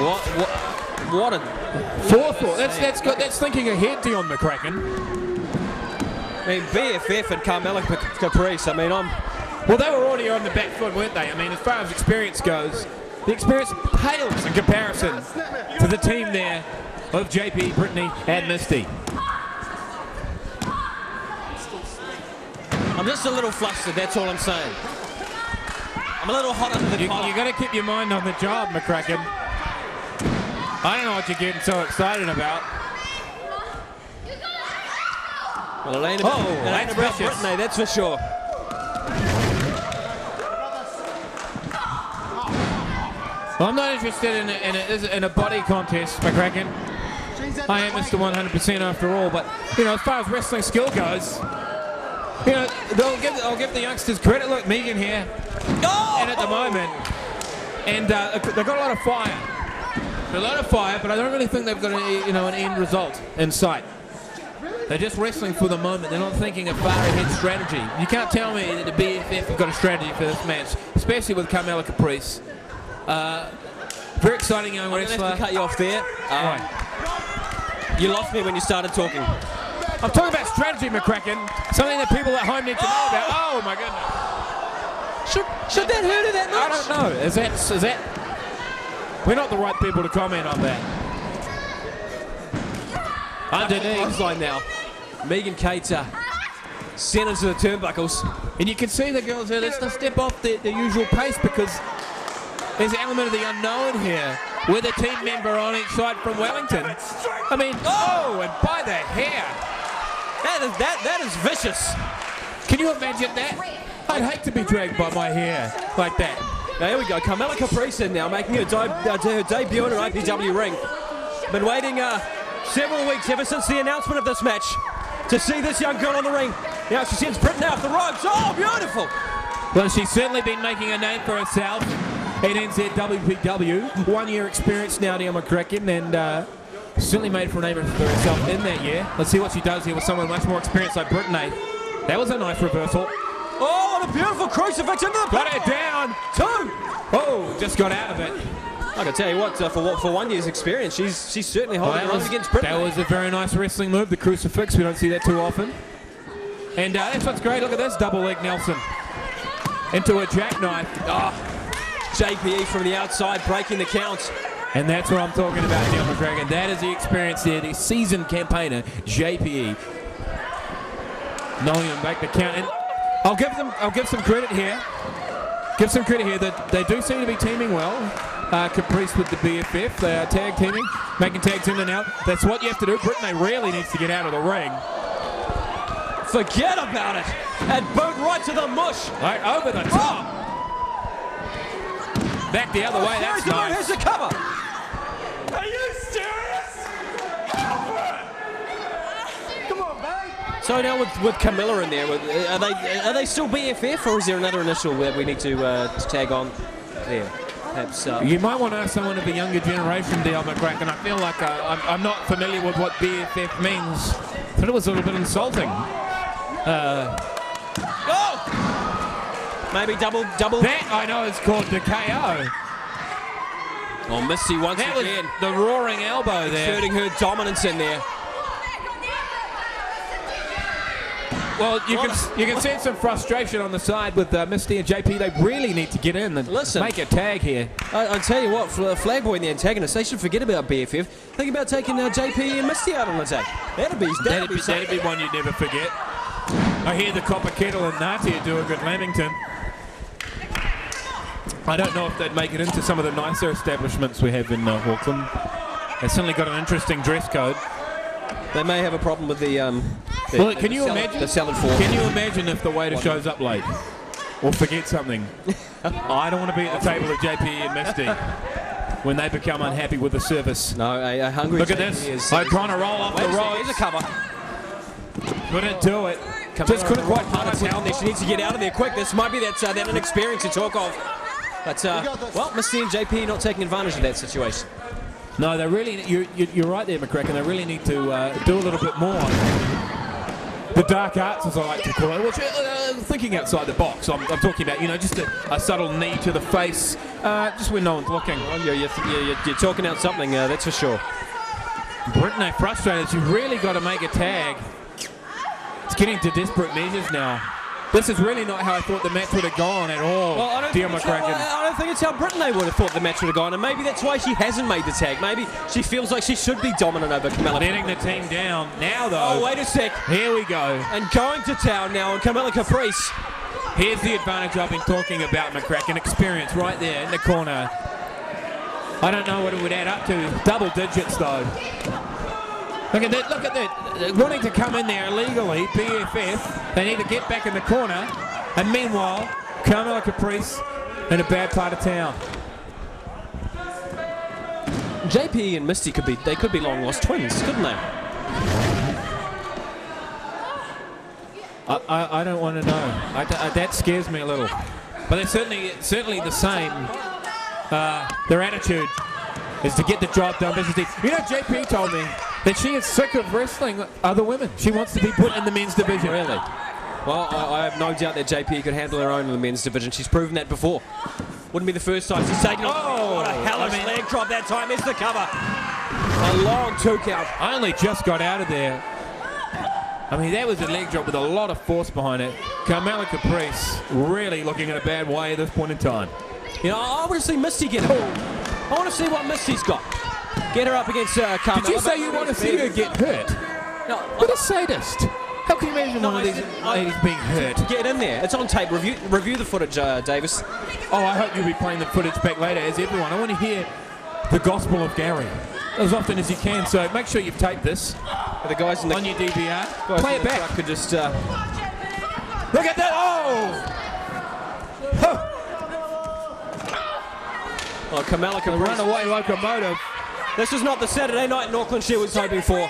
What a forethought. That's thinking ahead, Dion McCracken. I mean, BFF and Carmella Caprice. I mean, well, they were already on the back foot, weren't they? I mean, as far as experience goes, the experience pales in comparison to the team there of JP, Britenay, and Misty. I'm just a little flustered, that's all I'm saying. I'm a little hot under the collar. You got to keep your mind on the job, McCracken. I don't know what you're getting so excited about. Well, it ain't about Britenay, that's for sure. Well, I'm not interested in a body contest, McCracken. I am Mr. 100% after all, but you know, as far as wrestling skill goes, you know, I'll give the youngsters credit. Look, Megan here, and at the moment, and they've got a lot of fire, but I don't really think they've got an end result in sight. They're just wrestling for the moment. They're not thinking a far-ahead strategy. You can't tell me that the BFF have got a strategy for this match, especially with Carmella Caprice. Very exciting young wrestler. I'm going to have to cut you off there. You lost me when you started talking. I'm talking about strategy, McCracken. Something that people at home need to know about. Oh my goodness. Should that hurt her that much? I don't know. Is that? We're not the right people to comment on that. Underneath line now. Megan Cater sent into the turnbuckles. And you can see the girls there, let's not step off the usual pace because there's an element of the unknown here with a team member on each side from Wellington. I mean, and by the hair. That is vicious. Can you imagine that? I'd hate to be dragged by my hair like that. Now here we go, Carmella Caprice in now, making her debut in an IPW ring. Been waiting several weeks ever since the announcement of this match to see this young girl on the ring. Now she sends Britenay off the ropes. Oh, beautiful! Well, she's certainly been making a name for herself in NZWPW. 1 year experience now, Dion McCracken, and certainly made for a name for herself in that year. Let's see what she does here with someone much more experienced like Britenay. That was a nice reversal. Oh, what a beautiful crucifix into the got it down. 2. Oh, just got out of it. I can tell you what, for 1 year's experience, she's certainly holding her own against Britenay. That was a very nice wrestling move, the crucifix. We don't see that too often. And that's what's great. Look at this double leg Nelson into a jackknife. JPE from the outside breaking the count. And that's what I'm talking about, Dion McCracken. That is the experience there, the seasoned campaigner, JPE. Knowing him back the count. And I'll give some credit here. Give some credit here that they do seem to be teaming well. Caprice with the BFF. They are tag teaming, making tags in and out. That's what you have to do. Britenay really needs to get out of the ring. Forget about it. And boot right to the mush. Right over the top. Back the other way. That's nice. Here's the cover. Are you serious? Come on, babe. So now with Carmella in there, are they still BFF, or is there another initial that we need to tag on there? Perhaps, you might want to ask someone of the younger generation, Dion McCracken. I feel like I'm not familiar with what BFF means. I thought it was a little bit insulting. Maybe double. That I know is called the KO. Oh, Misty once again. The roaring elbow there. Exerting her dominance in there. Well, you can sense some frustration on the side with Misty and JP. They really need to get in and make a tag here. I'll tell you what, Flagboy and the antagonist, they should forget about BFF. Think about taking JP and Misty out on the tag. That'd be one you'd never forget. I hear the Copper Kettle and Nati are doing good Lamington. I don't know if they'd make it into some of the nicer establishments we have in Auckland. They've certainly got an interesting dress code. They may have a problem with the salad fork. Can you imagine if the waiter shows up late or forgets something? I don't want to be at the table of JP and Misty when they become unhappy with the service. No, a hungry. Look at this. I'm trying to roll off the ropes. Here's a cover. Couldn't do it. Just couldn't quite put it down there. She needs to get out of there quick. This might be that inexperience you talk of. But, well, Misty and JP not taking advantage of that situation. No, they really, you're right there, McCracken. They really need to do a little bit more. the dark arts, as I like to call it, which thinking outside the box. I'm talking about, just a subtle knee to the face, just when no one's looking. Well, you're talking out something, that's for sure. Britenay frustrated. She's really got to make a tag. It's getting to desperate measures now. This is really not how I thought the match would have gone at all, dear McCracken. I don't think it's how Britenay would have thought the match would have gone, and maybe that's why she hasn't made the tag. Maybe she feels like she should be dominant over Carmella. Letting the team down. Now, though. Oh, wait a sec. Here we go. And going to town now on Carmella Caprice. Here's the advantage I've been talking about, McCracken. Experience right there in the corner. I don't know what it would add up to. Double digits, though. Look at that, look at that. Wanting to come in there illegally, BFF. They need to get back in the corner. And meanwhile, Carmella Caprice in a bad part of town. JP and Misty could be long lost twins, couldn't they? I don't want to know. That scares me a little. But they're certainly the same. Their attitude is to get the job done. JP told me that she is sick of wrestling other women. She wants to be put in the men's division. Really? Well, I have no doubt that JP could handle her own in the men's division. She's proven that before. Wouldn't be the first time she's taken on. Oh, what a hellish leg drop that time. It's the cover. A long 2 count. I only just got out of there. I mean, that was a leg drop with a lot of force behind it. Carmella Caprice really looking in a bad way at this point in time. I want to see Misty get it. I want to see what Misty's got. Get her up against Carmella. Did you say you want to see her get hurt? No, what a sadist. How can you imagine one of these ladies being hurt? Get in there. It's on tape. Review the footage, Davis. Oh, I hope you'll be playing the footage back later, as everyone. I want to hear the gospel of Gary as often as you can, so make sure you've taped this. The guys in the, on your DVR. Play it back. Could just... Look at that! Oh! Huh. Oh, Carmella can run away locomotive. This is not the Saturday night in Auckland she was hoping for.